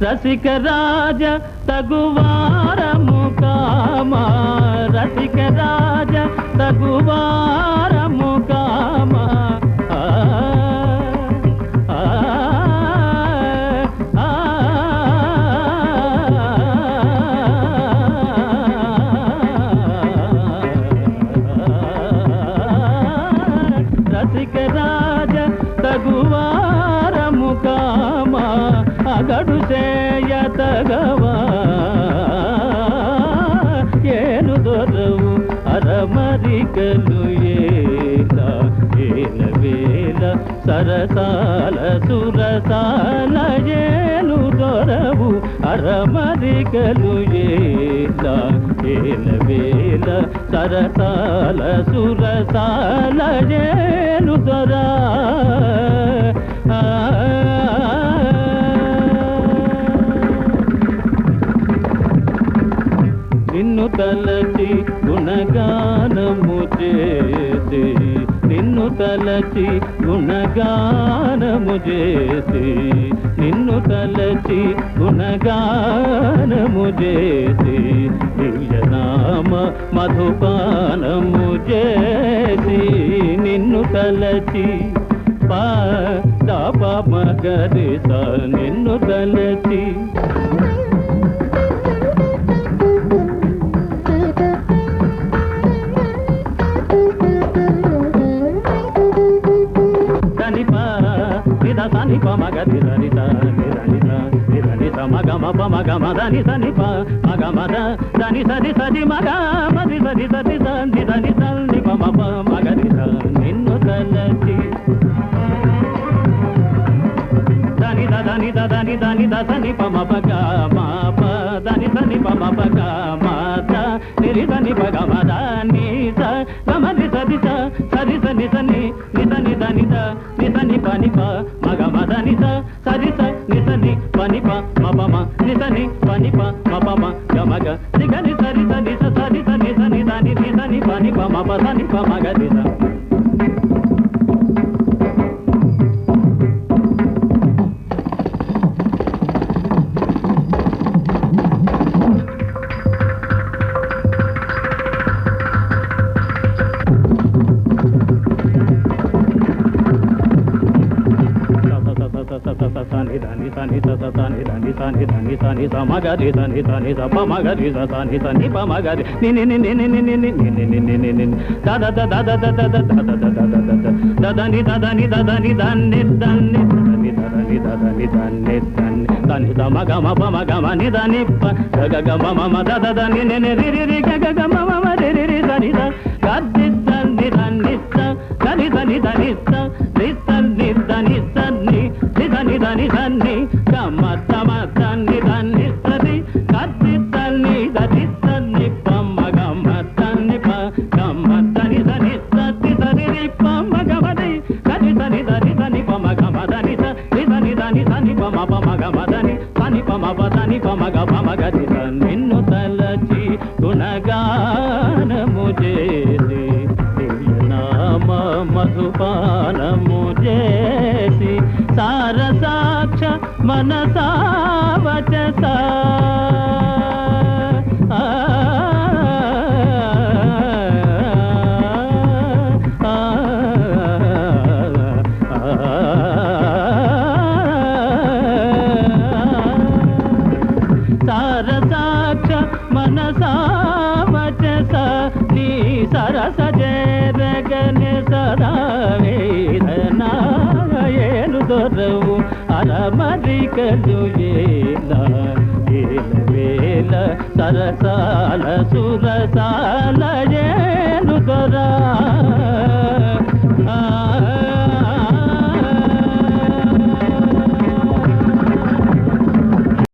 రసిక రాజ తగువారము comma రసిక రాజ తగువారము comma రసిక రాజ తగువారము comma అగడు చేయతగవా ఏను దొరవు అరమరికలు ఏల వేల సరసాల సురసాల ఏను దొరవు అరమరికలు ఏల వేల సరసాల సురసాల ఏను దొరా నిన్ను తలచి గుణగానము చేసి నిన్ను తలచి గుణగానము చేసి నిన్ను తలచి గుణగానము చేసి దివ్యనామ మధుపానము చేసి నిన్ను తలచి పాప మగరిస నిన్ను తలచి సని ప మగ ని మగ మ మగ మదని సని ప మగ మద దని సది సది మగ మది సది సది దని దని సని ప మ మగ నిన్ను తలచి దని దని దని దని దని ప మ పగ మ ప దని సని ప మ పగ మ ద నిరి దని పగ మ ద ని స గమ ని సది స సరి సని సని ని దని దని ద ని సని ప ని ప మగ మ ద ని స సరి స ని సని ప ని ప మ ప మ ని సని ప ని ప మ ప మ గ మ గ ని గ ని సరి స ని స సరి స ని సని ద ని ని సని ప ని ప మ ప సని ప మ గ ని స మగరి సని సని స ప మగరి స సని సని ప మగరి ని ని ని ని ని ని ని ని ని ని ని ని ని the the the the the the the the the the ని ద ద ని ద ద ని ద ని ద ని ని ద ని ద ని ద ని ద ని ద మ గ మ ప మ గ మ ని ద ని ప గ గ మ మ మ ద ద ద ని ని ని రి రి రి గ గ గ మ మ మ రి రి రి ద ని ద గ ది ద ని ద ని ద ద ని ద ని ద ని ద ని ద ని ద ని ద ని ని ద ని ద ని ద ని గ మ ద మ ద ని ద ని ద ని గ ది ద ని ద ని ద ని ప మ గ మ ద ని ప గ మ ద ని ద ని ద ని ద ని రి ప మ గ మ ది గ ది ద ని ద ని ద ని ప మ గ మ ద ని ద ని ద ని ద ని ద ని ప మ ప మ గ మ ద ని ద ని ప మ ప ద ని ప మ గ ప మ గ ది ద నిన్ను తలచి గుణగానము చేసి దివ్యనామ మధుపానము చేసి సారసాక్ష మనసా వచస సారసాక్ష మనసా వచస నీ సరస జరగని సదా వేదనా ఏను దొరవు అరమరికలు ఏల వేల సరసాల సురసాల